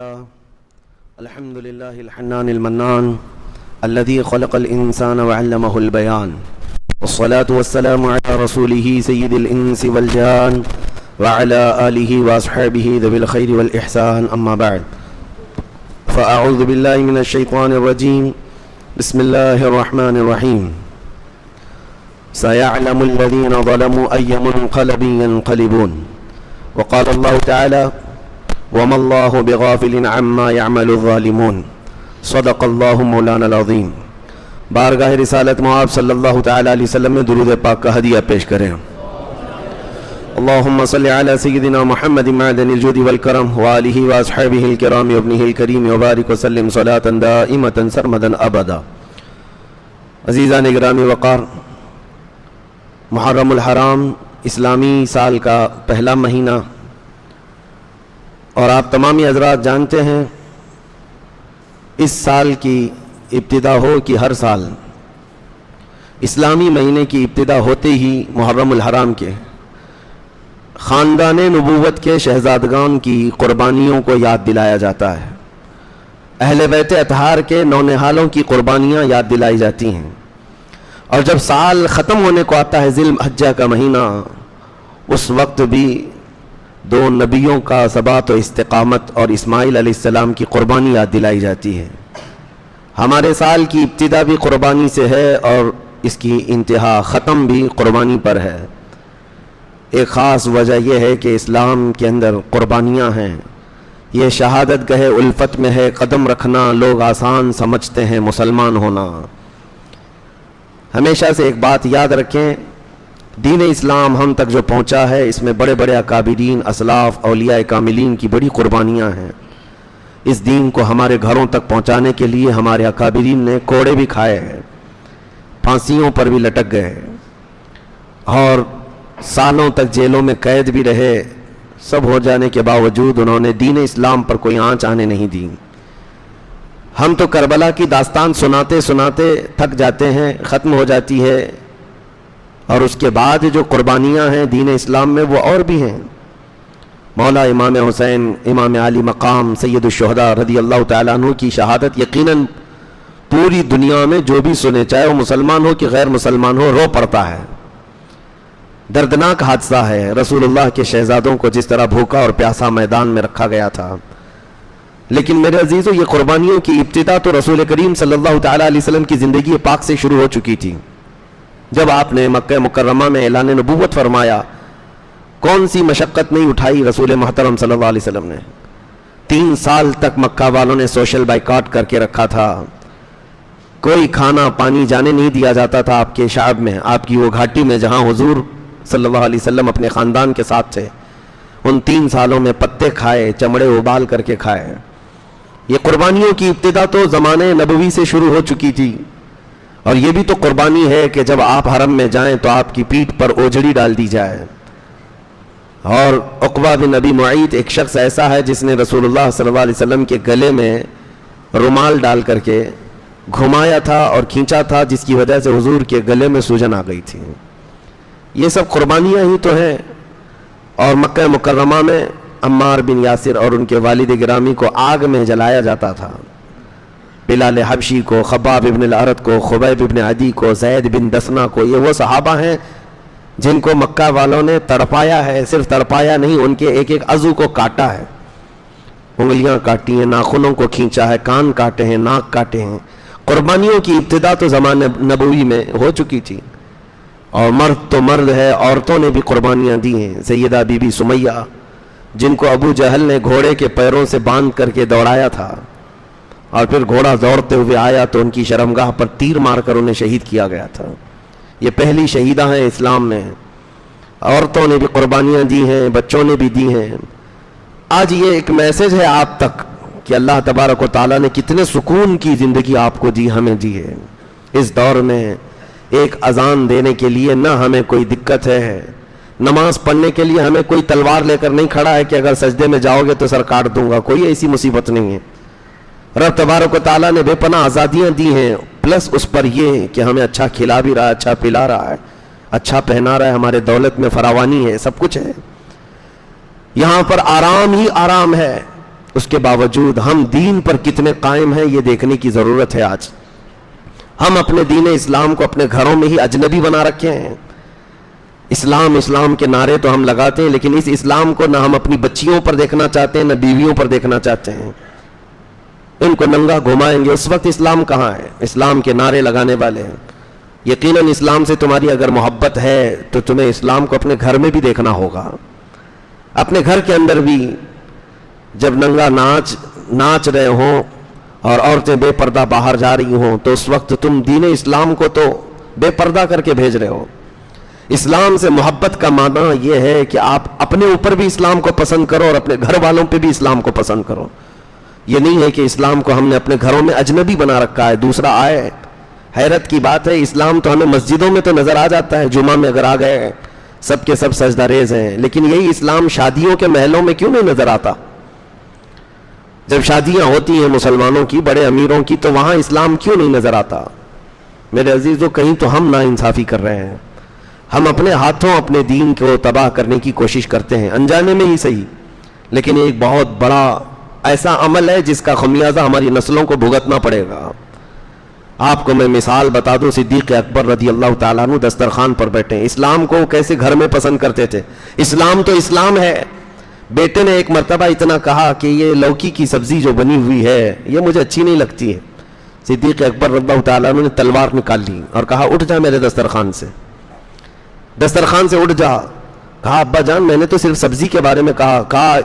الحمد لله الحنان المنان الذي خلق الإنسان وعلمه البيان والصلاة والسلام على رسوله سيد الإنس والجان وعلى آله وأصحابه ذوي الخير والإحسان أما بعد فأعوذ بالله من الشيطان الرجيم بسم الله الرحمن الرحيم سيعلم الذين ظلموا أي منقلب ينقلبون وقال الله تعالى وما الله بغافل عما يعمل الظالمون صدق اللہ مولانا العظیم۔ بارگاہ رسالت مآب صلی اللہ تعالی علیہ وسلم میں درود پاک کا ہدیہ پیش کریں۔ اللہم صلی علی سیدنا محمد معدن الجود والکرم وآلہ واصحابہ الکرام وابنہ الکریم وبارک وسلم صلاة دائمة سرمدا ابدا۔ عزیزان گرامی وقار، محرم الحرام اسلامی سال کا پہلا مہینہ، اور آپ تمامی حضرات جانتے ہیں اس سال کی ابتدا ہو کہ ہر سال اسلامی مہینے کی ابتدا ہوتے ہی محرم الحرام کے خاندان نبوت کے شہزادگان کی قربانیوں کو یاد دلایا جاتا ہے، اہل بیت اطہار کے نونہالوں کی قربانیاں یاد دلائی جاتی ہیں، اور جب سال ختم ہونے کو آتا ہے ذی الحجہ کا مہینہ، اس وقت بھی دو نبیوں کا ثبات و استقامت اور اسماعیل علیہ السلام کی قربانی یاد دلائی جاتی ہے۔ ہمارے سال کی ابتدا بھی قربانی سے ہے اور اس کی انتہا ختم بھی قربانی پر ہے۔ ایک خاص وجہ یہ ہے کہ اسلام کے اندر قربانیاں ہیں، یہ شہادت گاہ الفت میں ہے قدم رکھنا، لوگ آسان سمجھتے ہیں مسلمان ہونا۔ ہمیشہ سے ایک بات یاد رکھیں، دین اسلام ہم تک جو پہنچا ہے اس میں بڑے بڑے اکابرین، اسلاف، اولیاء کاملین کی بڑی قربانیاں ہیں۔ اس دین کو ہمارے گھروں تک پہنچانے کے لیے ہمارے اکابرین نے کوڑے بھی کھائے ہیں، پھانسیوں پر بھی لٹک گئے اور سالوں تک جیلوں میں قید بھی رہے۔ سب ہو جانے کے باوجود انہوں نے دین اسلام پر کوئی آنچ آنے نہیں دی۔ ہم تو کربلا کی داستان سناتے سناتے تھک جاتے ہیں، ختم ہو جاتی ہے، اور اس کے بعد جو قربانیاں ہیں دین اسلام میں وہ اور بھی ہیں۔ مولا امام حسین، امام علی مقام، سید الشہداء رضی اللہ تعالیٰ عنہ کی شہادت یقیناً پوری دنیا میں جو بھی سنے، چاہے وہ مسلمان ہو کہ غیر مسلمان ہو، رو پڑتا ہے۔ دردناک حادثہ ہے، رسول اللہ کے شہزادوں کو جس طرح بھوکا اور پیاسا میدان میں رکھا گیا تھا۔ لیکن میرے عزیزو، یہ قربانیوں کی ابتدا تو رسول کریم صلی اللہ تعالیٰ علیہ وسلم کی زندگی پاک سے شروع ہو چکی تھی۔ جب آپ نے مکہ مکرمہ میں اعلان نبوت فرمایا، کون سی مشقت نہیں اٹھائی رسول محترم صلی اللہ علیہ وسلم نے۔ 3 سال تک مکہ والوں نے سوشل بائیکاٹ کر کے رکھا تھا، کوئی کھانا پانی جانے نہیں دیا جاتا تھا آپ کے شعب میں، آپ کی وہ گھاٹی میں جہاں حضور صلی اللہ علیہ وسلم اپنے خاندان کے ساتھ تھے۔ ان 3 سالوں میں پتے کھائے، چمڑے ابال کر کے کھائے۔ یہ قربانیوں کی ابتدا تو زمانے نبوی سے شروع ہو چکی تھی، اور یہ بھی تو قربانی ہے کہ جب آپ حرم میں جائیں تو آپ کی پیٹھ پر اوجڑی ڈال دی جائے۔ اور عقبہ بن ابی معیط ایک شخص ایسا ہے جس نے رسول اللہ صلی اللہ علیہ وسلم کے گلے میں رومال ڈال کر کے گھمایا تھا اور کھینچا تھا، جس کی وجہ سے حضور کے گلے میں سوجن آ گئی تھی۔ یہ سب قربانیاں ہی تو ہیں۔ اور مکہ مکرمہ میں عمار بن یاسر اور ان کے والد گرامی کو آگ میں جلایا جاتا تھا، بلال حبشی کو، خباب ابن الارت کو، خبیب ابن عدی کو، زید بن دسنا کو۔ یہ وہ صحابہ ہیں جن کو مکہ والوں نے تڑپایا ہے، صرف تڑپایا نہیں، ان کے ایک ایک عضو کو کاٹا ہے، انگلیاں کاٹی ہیں، ناخنوں کو کھینچا ہے، کان کاٹے ہیں، ناک کاٹے ہیں۔ قربانیوں کی ابتدا تو زمانے نبوی میں ہو چکی تھی، اور مرد تو مرد ہے، عورتوں نے بھی قربانیاں دی ہیں۔ سیدہ بی بی سمیہ، جن کو ابو جہل نے گھوڑے کے پیروں سے باندھ کر کے دوڑایا تھا، اور پھر گھوڑا دوڑتے ہوئے آیا تو ان کی شرمگاہ پر تیر مار کر انہیں شہید کیا گیا تھا۔ یہ پہلی شہیدہ ہیں اسلام میں۔ عورتوں نے بھی قربانیاں دی ہیں، بچوں نے بھی دی ہیں۔ آج یہ ایک میسج ہے آپ تک کہ اللہ تبارک و تعالیٰ نے کتنے سکون کی زندگی آپ کو دی، ہمیں دی ہے۔ اس دور میں ایک اذان دینے کے لیے نہ ہمیں کوئی دقت ہے، نماز پڑھنے کے لیے ہمیں کوئی تلوار لے کر نہیں کھڑا ہے کہ اگر سجدے میں جاؤ گے تو سر کاٹ دوں گا، کوئی ایسی مصیبت نہیں ہے۔ رب تبارک و تعالیٰ نے بے پناہ آزادیاں دی ہیں، پلس اس پر یہ کہ ہمیں اچھا کھلا بھی رہا ہے، اچھا پلا رہا ہے، اچھا پہنا رہا ہے، ہمارے دولت میں فراوانی ہے، سب کچھ ہے۔ یہاں پر آرام ہی آرام ہے۔ اس کے باوجود ہم دین پر کتنے قائم ہیں یہ دیکھنے کی ضرورت ہے. آج ہم اپنے دین اسلام کو اپنے گھروں میں ہی اجنبی بنا رکھے ہیں. اسلام اسلام کے نعرے تو ہم لگاتے ہیں، لیکن اس اسلام کو نہ ہم اپنی بچیوں پر دیکھنا چاہتے ہیں، نہ بیویوں پر دیکھنا چاہتے ہیں. ان کو ننگا گھمائیں گے، اس وقت اسلام کہاں ہے؟ اسلام کے نعرے لگانے والے ہیں. یقیناً اسلام سے تمہاری اگر محبت ہے تو تمہیں اسلام کو اپنے گھر میں بھی دیکھنا ہوگا. اپنے گھر کے اندر بھی جب ننگا ناچ رہے ہوں اور عورتیں بے پردہ باہر جا رہی ہوں تو اس وقت تم دین اسلام کو تو بے پردہ کر کے بھیج رہے ہو. اسلام سے محبت کا معنی یہ ہے کہ آپ اپنے اوپر بھی اسلام کو پسند کرو اور اپنے گھر والوں پہ بھی اسلام کو پسند کرو. یہ نہیں ہے کہ اسلام کو ہم نے اپنے گھروں میں اجنبی بنا رکھا ہے. دوسرا آئے حیرت کی بات ہے، اسلام تو ہمیں مسجدوں میں تو نظر آ جاتا ہے، جمعہ میں اگر آ گئے سب کے سب سجدہ ریز ہیں، لیکن یہی اسلام شادیوں کے محلوں میں کیوں نہیں نظر آتا؟ جب شادیاں ہوتی ہیں مسلمانوں کی، بڑے امیروں کی، تو وہاں اسلام کیوں نہیں نظر آتا؟ میرے عزیزو، کہیں تو ہم ناانصافی کر رہے ہیں. ہم اپنے ہاتھوں اپنے دین کو تباہ کرنے کی کوشش کرتے ہیں، انجانے میں ہی صحیح، لیکن ایک بہت بڑا ایسا عمل ہے جس کا خمیازہ ہماری نسلوں کو بھگتنا پڑے گا. آپ کو میں مثال بتا دوں، صدیق اکبر رضی اللہ تعالیٰ عنہ دسترخوان پر بیٹھے، اسلام کو کیسے گھر میں پسند کرتے تھے. اسلام تو اسلام ہے. بیٹے نے ایک مرتبہ اتنا کہا کہ یہ لوکی کی سبزی جو بنی ہوئی ہے یہ مجھے اچھی نہیں لگتی ہے. صدیق اکبر رضی اللہ تعالیٰ عنہ نے تلوار نکال لی اور کہا اٹھ جا میرے دسترخوان سے اٹھ جا. کہا ابا جان میں نے تو صرف سبزی کے بارے میں کہا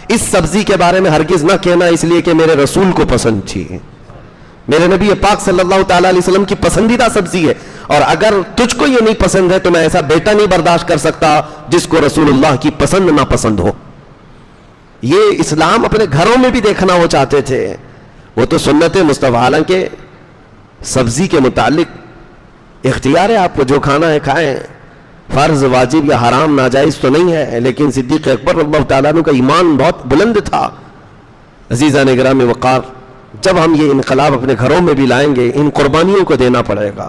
اس سبزی کے بارے میں ہرگز نہ کہنا، اس لیے کہ میرے رسول کو پسند تھی، میرے نبی پاک صلی اللہ تعالیٰ علیہ وسلم کی پسندیدہ سبزی ہے، اور اگر تجھ کو یہ نہیں پسند ہے تو میں ایسا بیٹا نہیں برداشت کر سکتا جس کو رسول اللہ کی پسند نہ پسند ہو. یہ اسلام اپنے گھروں میں بھی دیکھنا وہ چاہتے تھے. وہ تو سنت مصطفیٰ، حالانکہ سبزی کے متعلق اختیار ہے، آپ کو جو کھانا ہے کھائیں، فرض واجب یا حرام ناجائز تو نہیں ہے. لیکن صدیق اکبر رضی اللہ تعالیٰ عنہ کا ایمان بہت بلند تھا. عزیزان گرامی وقار، جب ہم یہ انقلاب اپنے گھروں میں بھی لائیں گے، ان قربانیوں کو دینا پڑے گا،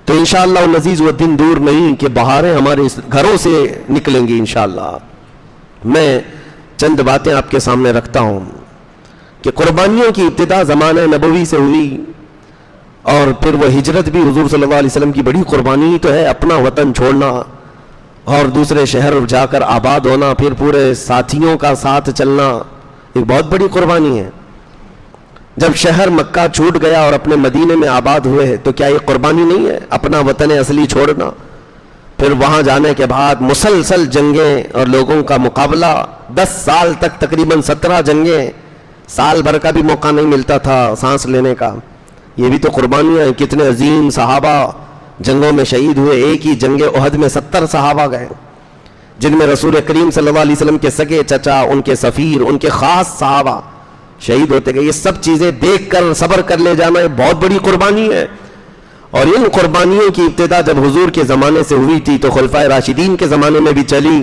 تو انشاءاللہ العزیز وہ دن دور نہیں کہ بہاریں ہمارے گھروں سے نکلیں گی انشاءاللہ. میں چند باتیں آپ کے سامنے رکھتا ہوں کہ قربانیوں کی ابتدا زمانہ نبوی سے ہوئی، اور پھر وہ ہجرت بھی حضور صلی اللہ علیہ وسلم کی بڑی قربانی تو ہے، اپنا وطن چھوڑنا اور دوسرے شہر جا کر آباد ہونا، پھر پورے ساتھیوں کا ساتھ چلنا، ایک بہت بڑی قربانی ہے. جب شہر مکہ چھوٹ گیا اور اپنے مدینے میں آباد ہوئے تو کیا یہ قربانی نہیں ہے؟ اپنا وطن اصلی چھوڑنا، پھر وہاں جانے کے بعد مسلسل جنگیں اور لوگوں کا مقابلہ، 10 سال تک تقریباً 17 جنگیں، سال بھر کا بھی موقع نہیں ملتا تھا سانس لینے کا. یہ بھی تو قربانیاں ہیں. کتنے عظیم صحابہ جنگوں میں شہید ہوئے. ایک ہی جنگ احد میں 70 صحابہ گئے، جن میں رسول کریم صلی اللہ علیہ وسلم کے سگے چچا، ان کے سفیر، ان کے خاص صحابہ شہید ہوتے گئے. یہ سب چیزیں دیکھ کر صبر کر لے جانا یہ بہت بڑی قربانی ہے. اور ان قربانیوں کی ابتدا جب حضور کے زمانے سے ہوئی تھی تو خلفائے راشدین کے زمانے میں بھی چلی،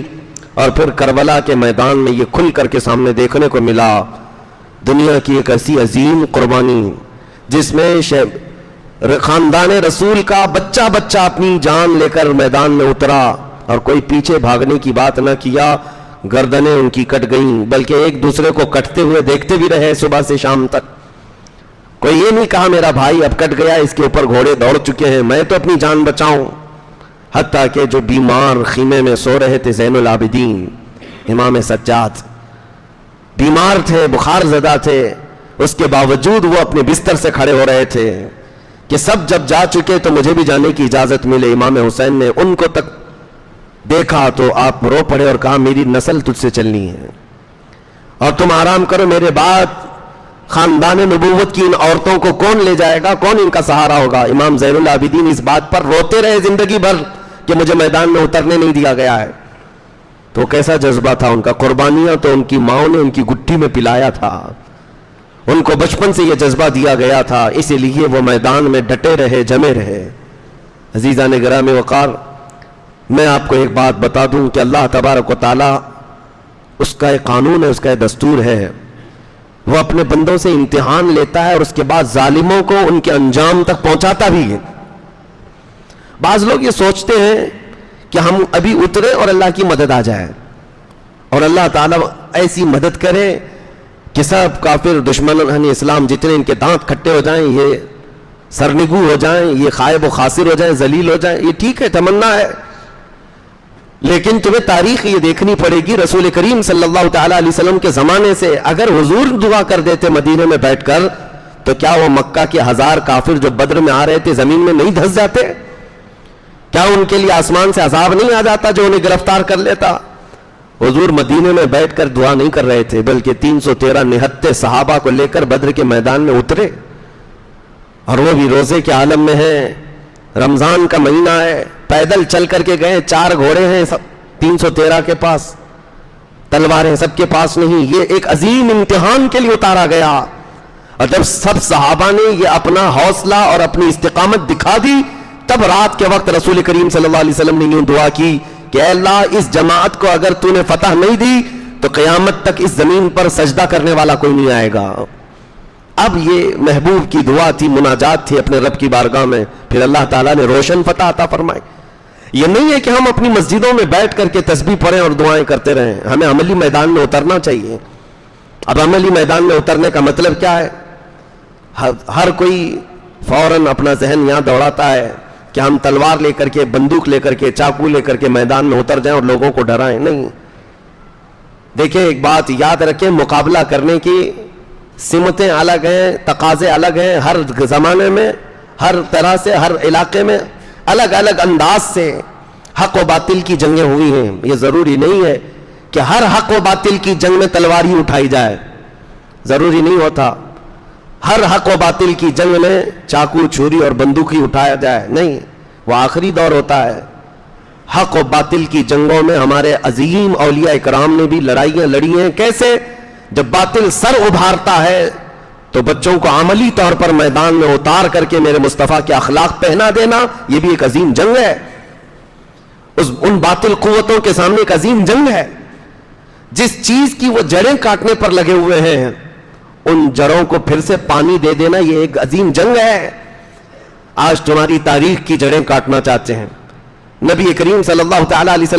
اور پھر کربلا کے میدان میں یہ کھل کر کے سامنے دیکھنے کو ملا. دنیا کی ایک ایسی عظیم قربانی جس میں خاندان رسول کا بچہ بچہ اپنی جان لے کر میدان میں اترا، اور کوئی پیچھے بھاگنے کی بات نہ کیا. گردنیں ان کی کٹ گئیں، بلکہ ایک دوسرے کو کٹتے ہوئے دیکھتے بھی رہے صبح سے شام تک. کوئی یہ نہیں کہا میرا بھائی اب کٹ گیا، اس کے اوپر گھوڑے دوڑ چکے ہیں، میں تو اپنی جان بچاؤں. حتیٰ کہ جو بیمار خیمے میں سو رہے تھے، زین العابدین امام سجاد بیمار تھے، بخار زدہ تھے، اس کے باوجود وہ اپنے بستر سے کھڑے ہو رہے تھے کہ سب جب جا چکے تو مجھے بھی جانے کی اجازت ملے. امام حسین نے ان کو تک دیکھا تو آپ رو پڑے اور کہا میری نسل تجھ سے چلنی ہے، اور تم آرام کرو، میرے بعد خاندان نبوت کی ان عورتوں کو کون لے جائے گا، کون ان کا سہارا ہوگا. امام زین العابدین اس بات پر روتے رہے زندگی بھر کہ مجھے میدان میں اترنے نہیں دیا گیا ہے. تو کیسا جذبہ تھا ان کا. قربانیاں تو ان کی ماؤں نے ان کی گٹھی میں پلایا تھا، ان کو بچپن سے یہ جذبہ دیا گیا تھا، اسی لیے وہ میدان میں ڈٹے رہے، جمے رہے. عزیزان گرامی وقار، میں آپ کو ایک بات بتا دوں کہ اللہ تبارک و تعالی، اس کا ایک قانون ہے، اس کا ایک دستور ہے، وہ اپنے بندوں سے امتحان لیتا ہے اور اس کے بعد ظالموں کو ان کے انجام تک پہنچاتا بھی ہے. بعض لوگ یہ سوچتے ہیں کہ ہم ابھی اترے اور اللہ کی مدد آ جائے، اور اللہ تعالیٰ ایسی مدد کرے کہ سب کافر دشمنان اسلام جتنے ان کے دانت کھٹے ہو جائیں، یہ سرنگو ہو جائیں، یہ خائب و خاسر ہو جائیں، ذلیل ہو جائیں، یہ ٹھیک ہے، تمنا ہے، لیکن تمہیں تاریخ یہ دیکھنی پڑے گی رسول کریم صلی اللہ تعالیٰ علیہ وسلم کے زمانے سے اگر حضور دعا کر دیتے مدینے میں بیٹھ کر تو کیا وہ مکہ کے 1000 کافر جو بدر میں آ رہے تھے زمین میں نہیں دھس جاتے؟ کیا ان کے لیے آسمان سے عذاب نہیں آ جاتا جو انہیں گرفتار کر لیتا؟ حضور مدینے میں بیٹھ کر دعا نہیں کر رہے تھے، بلکہ 313 نہتے صحابہ کو لے کر بدر کے میدان میں اترے، اور وہ بھی روزے کے عالم میں ہیں، رمضان کا مہینہ ہے، پیدل چل کر کے گئے، 4 گھوڑے ہیں سب 313 کے پاس، تلواریں سب کے پاس نہیں، یہ ایک عظیم امتحان کے لیے اتارا گیا، اور جب سب صحابہ نے یہ اپنا حوصلہ اور اپنی استقامت دکھا دی تب رات کے وقت رسول کریم صلی اللہ علیہ وسلم نے یوں دعا کی کہ اے اللہ اس جماعت کو اگر تو نے فتح نہیں دی تو قیامت تک اس زمین پر سجدہ کرنے والا کوئی نہیں آئے گا۔ اب یہ محبوب کی دعا تھی، مناجات تھی اپنے رب کی بارگاہ میں، پھر اللہ تعالیٰ نے روشن فتح عطا فرمائی۔ یہ نہیں ہے کہ ہم اپنی مسجدوں میں بیٹھ کر کے تسبیح پڑھیں اور دعائیں کرتے رہیں، ہمیں عملی میدان میں اترنا چاہیے۔ اب عملی میدان میں اترنے کا مطلب کیا ہے؟ ہر کوئی فوراً اپنا ذہن یہاں دوڑاتا ہے کہ ہم تلوار لے کر کے، بندوق لے کر کے، چاقو لے کر کے میدان میں اتر جائیں اور لوگوں کو ڈرائیں، نہیں۔ دیکھیں ایک بات یاد رکھیں، مقابلہ کرنے کی سمتیں الگ ہیں، تقاضے الگ ہیں، ہر زمانے میں، ہر طرح سے، ہر علاقے میں الگ الگ انداز سے حق و باطل کی جنگیں ہوئی ہیں۔ یہ ضروری نہیں ہے کہ ہر حق و باطل کی جنگ میں تلوار ہی اٹھائی جائے، ضروری نہیں ہوتا ہر حق و باطل کی جنگ میں چاقو، چھری اور بندوق ہی اٹھایا جائے، نہیں، وہ آخری دور ہوتا ہے۔ حق و باطل کی جنگوں میں ہمارے عظیم اولیاء اکرام نے بھی لڑائیاں لڑی ہیں۔ کیسے؟ جب باطل سر ابھارتا ہے تو بچوں کو عملی طور پر میدان میں اتار کر کے میرے مصطفیٰ کے اخلاق پہنا دینا، یہ بھی ایک عظیم جنگ ہے، ان باطل قوتوں کے سامنے ایک عظیم جنگ ہے۔ جس چیز کی وہ جڑیں کاٹنے پر لگے ہوئے ہیں ان جڑوں کو پھر سے پانی دے دینا، یہ ایک عظیم جنگ ہے۔ آج تمہاری تاریخ کی جڑیں کاٹنا چاہتے ہیں، نبی کریم صلی اللہ تعالیٰ علیہ وسلم